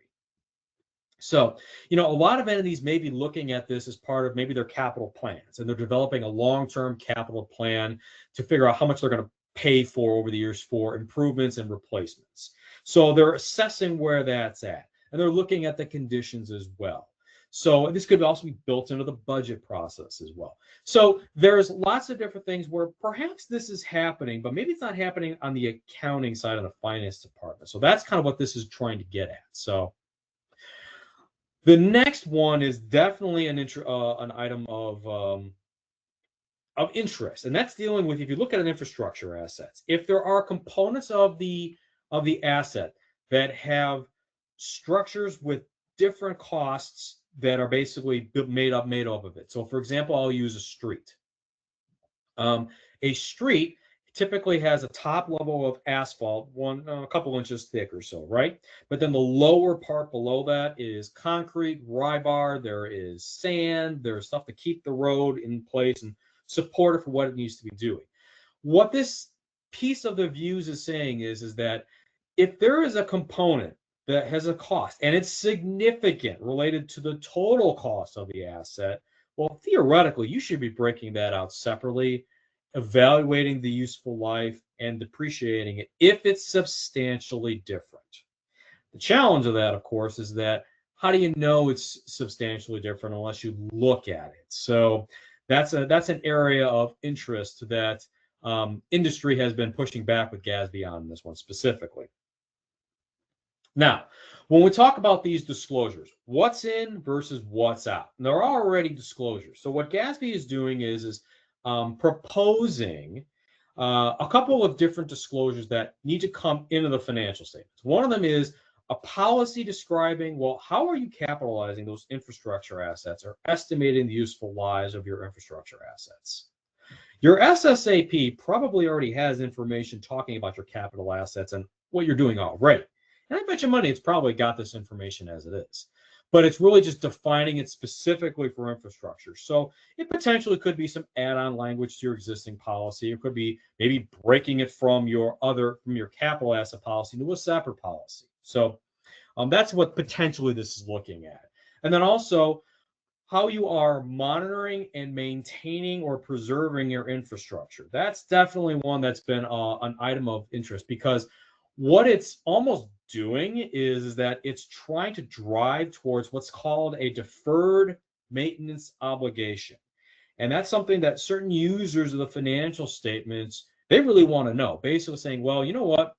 So, a lot of entities may be looking at this as part of maybe their capital plans, and they're developing a long-term capital plan to figure out how much they're going to pay for over the years for improvements and replacements. So they're assessing where that's at, and they're looking at the conditions as well. So this could also be built into the budget process as well. So there's lots of different things where perhaps this is happening, but maybe it's not happening on the accounting side of the finance department. So that's kind of what this is trying to get at. So the next one is definitely an item of interest, and that's dealing with, if you look at an infrastructure assets, if there are components of the asset that have structures with different costs that are basically made up of it. So, for example, I'll use a street. A street typically has a top level of asphalt, a couple inches thick or so, right? But then the lower part below that is concrete, rebar, there is sand, there's stuff to keep the road in place and support it for what it needs to be doing. What this piece of the views is saying is that if there is a component that has a cost and it's significant related to the total cost of the asset, well, theoretically, you should be breaking that out separately evaluating the useful life, and depreciating it if it's substantially different. The challenge of that, of course, is that how do you know it's substantially different unless you look at it? So that's an area of interest that industry has been pushing back with GASB on this one specifically. Now, when we talk about these disclosures, what's in versus what's out, and there are already disclosures. So what GASB is doing is proposing a couple of different disclosures that need to come into the financial statements. One of them is a policy describing, well, how are you capitalizing those infrastructure assets or estimating the useful lives of your infrastructure assets? Your SSAP probably already has information talking about your capital assets and what you're doing already. And I bet you money it's probably got this information as it is. But it's really just defining it specifically for infrastructure. So it potentially could be some add-on language to your existing policy. It could be maybe breaking it from your capital asset policy to a separate policy. So that's what potentially this is looking at. And then also how you are monitoring and maintaining or preserving your infrastructure. That's definitely one that's been an item of interest, because what it's almost doing is that it's trying to drive towards what's called a deferred maintenance obligation. And that's something that certain users of the financial statements, they really want to know. Basically saying, well, you know what?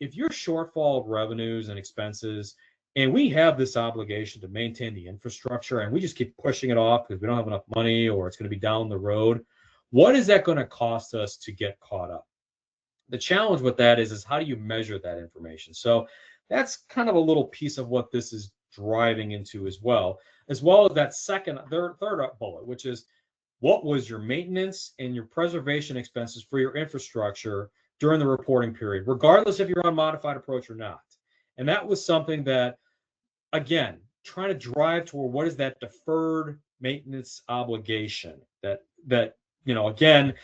If your shortfall of revenues and expenses, and we have this obligation to maintain the infrastructure, and we just keep pushing it off because we don't have enough money or it's going to be down the road, what is that going to cost us to get caught up? The challenge with that is how do you measure that information? So that's kind of a little piece of what this is driving into as well as that third bullet, which is what was your maintenance and your preservation expenses for your infrastructure during the reporting period, regardless if you're on modified approach or not. And that was something that, again, trying to drive toward what is that deferred maintenance obligation that again,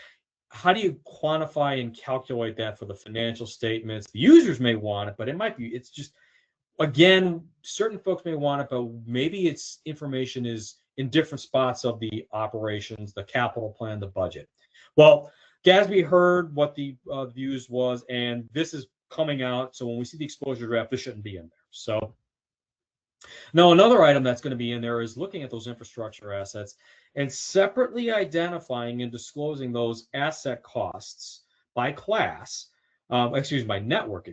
how do you quantify and calculate that for the financial statements? The users may want it, but it's just, again, certain folks may want it, but maybe its information is in different spots of the operations, the capital plan, the budget. Well, GASB heard what the views was, and this is coming out. So when we see the exposure draft, this shouldn't be in there. So now another item that's going to be in there is looking at those infrastructure assets and separately identifying and disclosing those asset costs by class, by network,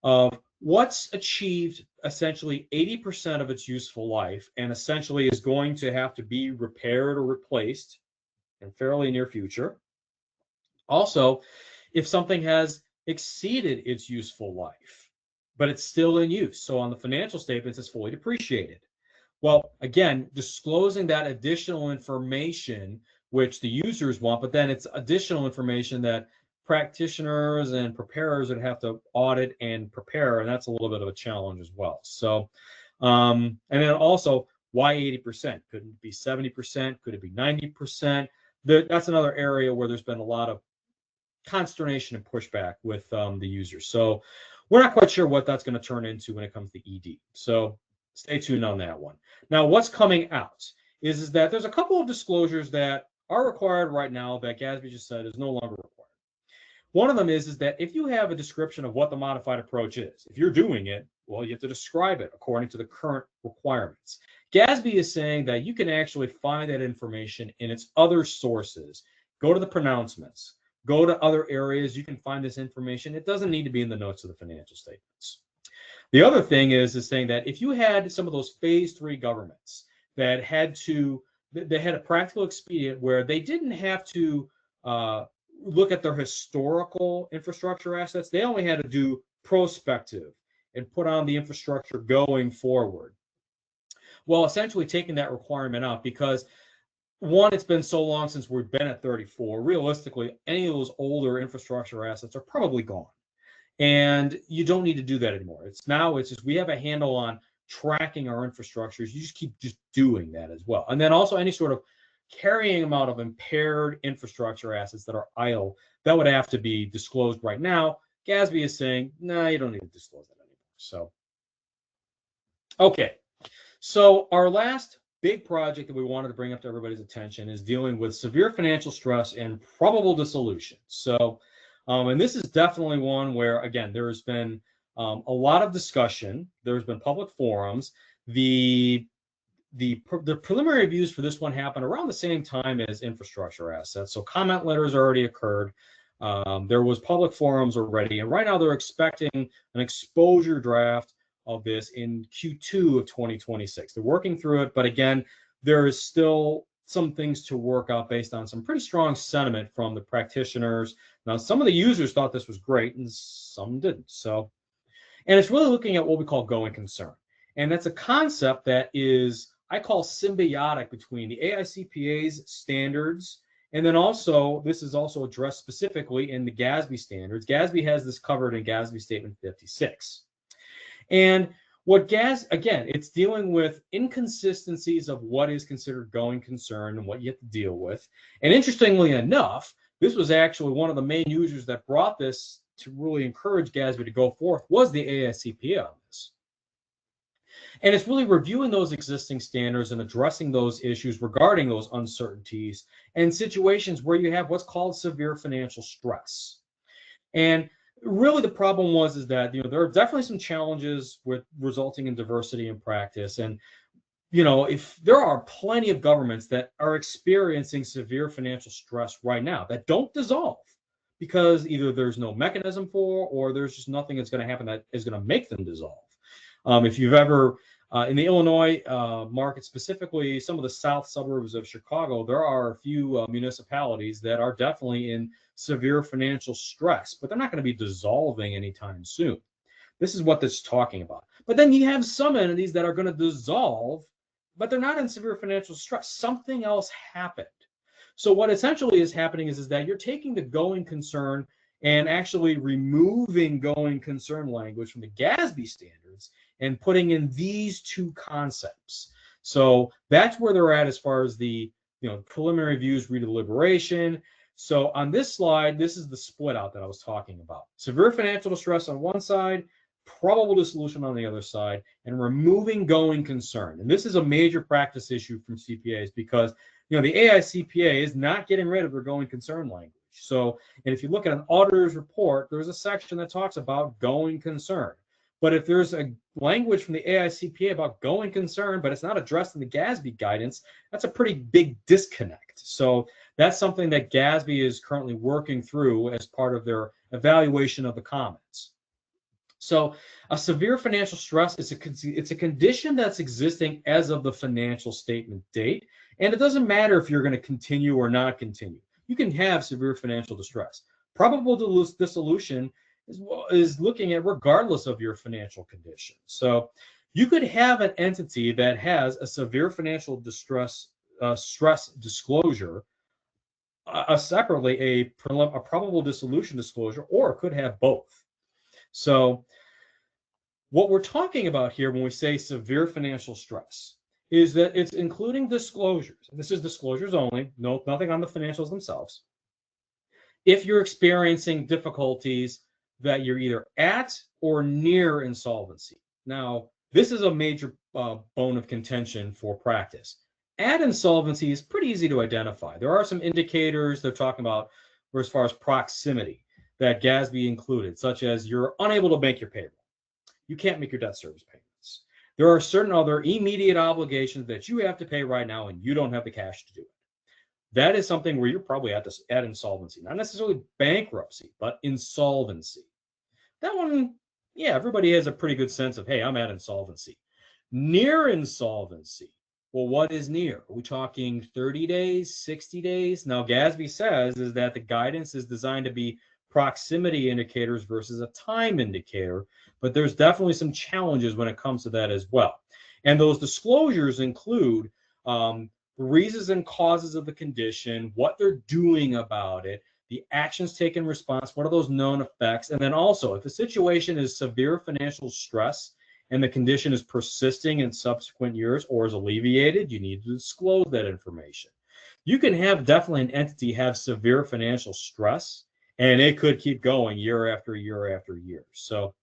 of what's achieved essentially 80% of its useful life and essentially is going to have to be repaired or replaced in fairly near future. Also, if something has exceeded its useful life, but it's still in use. So on the financial statements, it's fully depreciated. Well, again, disclosing that additional information, which the users want, but then it's additional information that practitioners and preparers would have to audit and prepare, and that's a little bit of a challenge as well. So, and then also, why 80%? Could it be 70%? Could it be 90%? That's another area where there's been a lot of consternation and pushback with the users. So we're not quite sure what that's going to turn into when it comes to ED. So stay tuned on that one. Now, what's coming out is that there's a couple of disclosures that are required right now that GASB just said is no longer required. One of them is that if you have a description of what the modified approach is, if you're doing it, well, you have to describe it according to the current requirements. GASB is saying that you can actually find that information in its other sources. Go to the pronouncements. Go to other areas. You can find this information. It doesn't need to be in the notes of the financial statements. The other thing is saying that if you had some of those phase 3 governments that had a practical expedient where they didn't have to look at their historical infrastructure assets, they only had to do prospective and put on the infrastructure going forward. Well, essentially taking that requirement out because one, it's been so long since we've been at 34. Realistically, any of those older infrastructure assets are probably gone. And you don't need to do that anymore. It's just we have a handle on tracking our infrastructures. You just keep doing that as well. And then also any sort of carrying amount of impaired infrastructure assets that are idle, that would have to be disclosed right now. GASB is saying, no, you don't need to disclose that anymore. So, okay. So our last big project that we wanted to bring up to everybody's attention is dealing with severe financial stress and probable dissolution. So, and this is definitely one where, again, there has been a lot of discussion. There's been public forums. The preliminary reviews for this one happened around the same time as infrastructure assets. So comment letters already occurred. There was public forums already, and right now they're expecting an exposure draft of this in Q2 of 2026. They're working through it, but again, there is still some things to work out based on some pretty strong sentiment from the practitioners. Now, some of the users thought this was great and some didn't. So, and it's really looking at what we call going concern. And that's a concept that is, I call symbiotic between the AICPA's standards, and then also, this is also addressed specifically in the GASB standards. GASB has this covered in GASB Statement 56. And what again, it's dealing with inconsistencies of what is considered going concern and what you have to deal with. And interestingly enough, this was actually one of the main users that brought this to really encourage GASB to go forth was the AICPA on this. And it's really reviewing those existing standards and addressing those issues regarding those uncertainties and situations where you have what's called severe financial stress. And really the problem is that, there are definitely some challenges with resulting in diversity in practice. And, if there are plenty of governments that are experiencing severe financial stress right now that don't dissolve because either there's no mechanism for, or there's just nothing that's going to happen that is going to make them dissolve. If you've ever, in the Illinois market, specifically some of the south suburbs of Chicago, there are a few municipalities that are definitely in severe financial stress, but they're not going to be dissolving anytime soon. This is what this is talking about. But then you have some entities that are going to dissolve, but they're not in severe financial stress. Something else happened. So what essentially is happening is that you're taking the going concern and actually removing going concern language from the GASB standards and putting in these two concepts. So that's where they're at as far as the preliminary reviews, redeliberation. So on this slide, this is the split out that I was talking about. Severe financial distress on one side, probable dissolution on the other side, and removing going concern. And this is a major practice issue from CPAs because the AICPA is not getting rid of their going concern language. So, and if you look at an auditor's report, there's a section that talks about going concern. But if there's a language from the AICPA about going concern, but it's not addressed in the GASB guidance, that's a pretty big disconnect. So that's something that GASB is currently working through as part of their evaluation of the comments. So a severe financial stress is it's a condition that's existing as of the financial statement date. And it doesn't matter if you're going to continue or not continue. You can have severe financial distress. Probable dissolution is looking at regardless of your financial condition. So you could have an entity that has a severe financial distress stress disclosure, separately a probable dissolution disclosure, or it could have both. So what we're talking about here when we say severe financial stress is that it's including disclosures. And this is disclosures only, nothing on the financials themselves. If you're experiencing difficulties that you're either at or near insolvency. Now, this is a major bone of contention for practice. At insolvency is pretty easy to identify. There are some indicators they're talking about as far as proximity that GASB included, such as you're unable to make your payroll. You can't make your debt service payments. There are certain other immediate obligations that you have to pay right now and you don't have the cash to do it. That is something where you're probably at insolvency, not necessarily bankruptcy, but insolvency. That one, yeah, everybody has a pretty good sense of, hey, I'm at insolvency. Near insolvency. Well, what is near? Are we talking 30 days, 60 days? Now, GASB says is that the guidance is designed to be proximity indicators versus a time indicator, but there's definitely some challenges when it comes to that as well. And those disclosures include the reasons and causes of the condition, what they're doing about it, the actions taken in response, what are those known effects, and then also if the situation is severe financial stress and the condition is persisting in subsequent years or is alleviated, you need to disclose that information. You can have definitely an entity have severe financial stress, and it could keep going year after year after year. So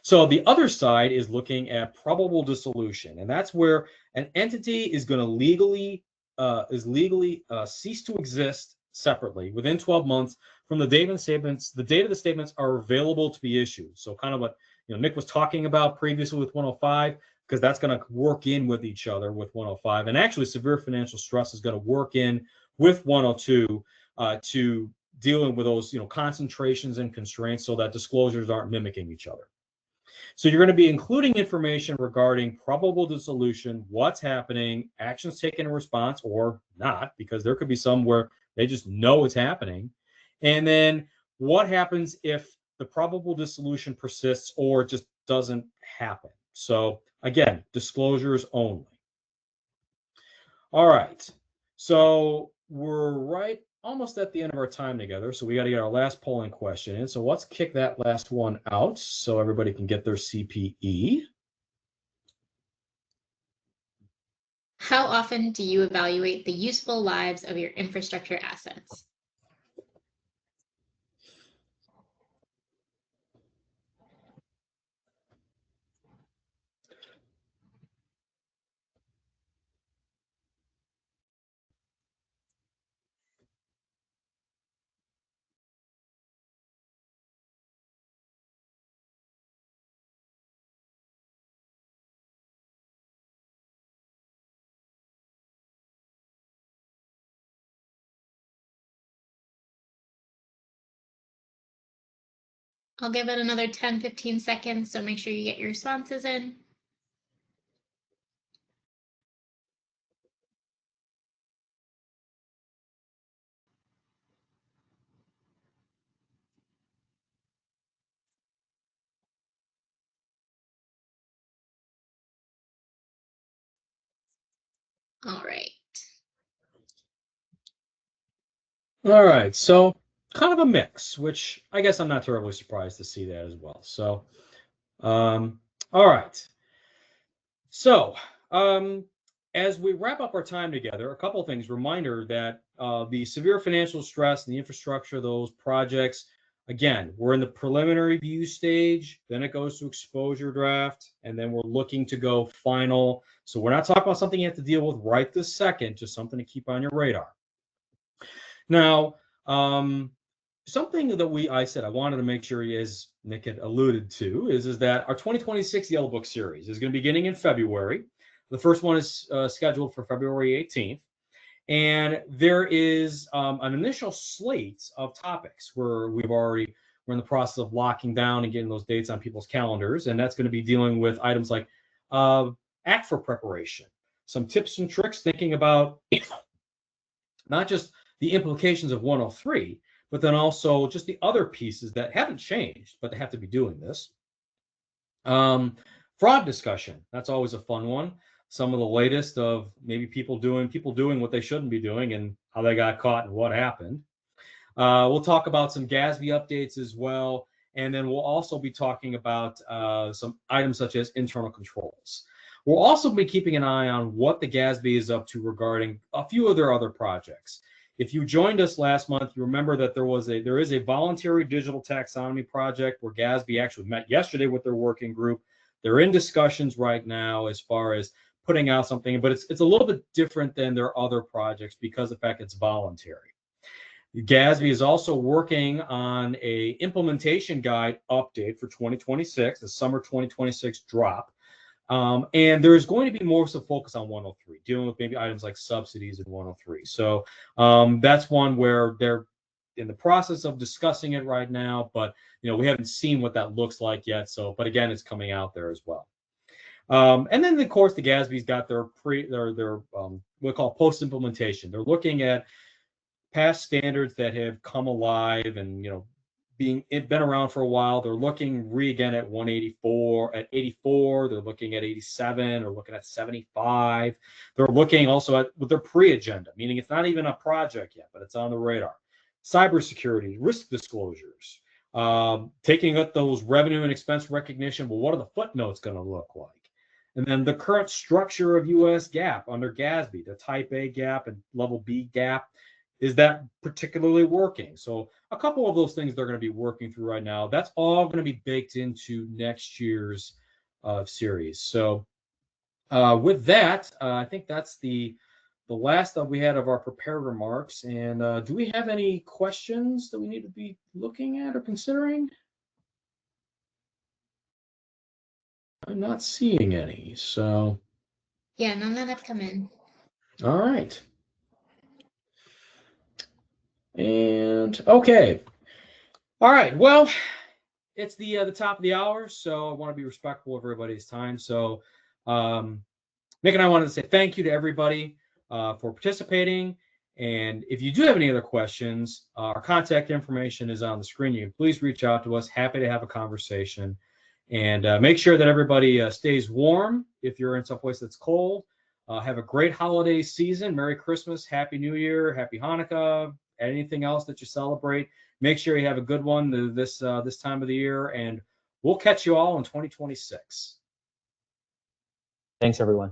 So the other side is looking at probable dissolution, and that's where an entity is going to legally cease to exist separately within 12 months from the date of the statements. The date of the statements are available to be issued. So kind of what Nick was talking about previously with 105, because that's going to work in with each other with 105, and actually severe financial stress is going to work in with 102 to dealing with those concentrations and constraints so that disclosures aren't mimicking each other. So you're going to be including information regarding probable dissolution, what's happening, actions taken in response or not, because there could be some where they just know it's happening. And then what happens if the probable dissolution persists or just doesn't happen. So again, disclosures only. All right. So we're right almost at the end of our time together. So we got to get our last polling question in. So let's kick that last one out so everybody can get their CPE. How often do you evaluate the useful lives of your infrastructure assets? I'll give it another 10-15 seconds, so make sure you get your responses in. All right. All right. So kind of a mix, which I guess I'm not terribly surprised to see that as well. So, all right. So, as we wrap up our time together, a couple of things. Reminder that the severe financial stress and the infrastructure of those projects, again, we're in the preliminary view stage, then it goes to exposure draft, and then we're looking to go final. So we're not talking about something you have to deal with right this second, just something to keep on your radar. Now, something that I said I wanted to make sure, as Nick had alluded to, is that our 2026 Yellowbook Series is going to be beginning in February. The first one is scheduled for February 18th. And there is an initial slate of topics where we're in the process of locking down and getting those dates on people's calendars. And that's going to be dealing with items like ACFR preparation, some tips and tricks thinking about not just the implications of 103, but then also just the other pieces that haven't changed, but they have to be doing this. Fraud discussion, that's always a fun one. Some of the latest of maybe people doing what they shouldn't be doing and how they got caught and what happened. We'll talk about some GASB updates as well. And then we'll also be talking about some items such as internal controls. We'll also be keeping an eye on what the GASB is up to regarding a few of their other projects. If you joined us last month, you remember that there is a voluntary digital taxonomy project where GASB actually met yesterday with their working group. They're in discussions right now as far as putting out something, but it's a little bit different than their other projects because of the fact it's voluntary. GASB is also working on a implementation guide update for 2026, the summer 2026 drop. And there's going to be more so focus on 103, dealing with maybe items like subsidies in 103. So that's one where they're in the process of discussing it right now, but we haven't seen what that looks like yet. So, but again, it's coming out there as well. And then of course the GASB's got their what we call post implementation. They're looking at past standards that have come alive and been around for a while. They're looking again at 84. They're looking at 87. They're looking at 75. They're looking also at with their pre-agenda, meaning it's not even a project yet, but it's on the radar. Cybersecurity, risk disclosures, taking up those revenue and expense recognition. Well, what are the footnotes going to look like? And then the current structure of U.S. GAAP under GASB, the Type A GAAP and Level B GAAP. is that particularly working? So a couple of those things they're going to be working through right now. That's all going to be baked into next year's series. So with that, I think that's the last that we had of our prepared remarks. And do we have any questions that we need to be looking at or considering? I'm not seeing any. So Yeah, none that have come in. all right. And okay. All right. Well, it's the top of the hour, so I want to be respectful of everybody's time. So Nick and I wanted to say thank you to everybody for participating. And if you do have any other questions, our contact information is on the screen. You can please reach out to us. Happy to have a conversation. And make sure that everybody stays warm if you're in some place that's cold. Have a great holiday season. Merry Christmas, Happy New Year, Happy Hanukkah, anything else that you celebrate. Make sure you have a good one this time of the year. And we'll catch you all in 2026. Thanks, everyone.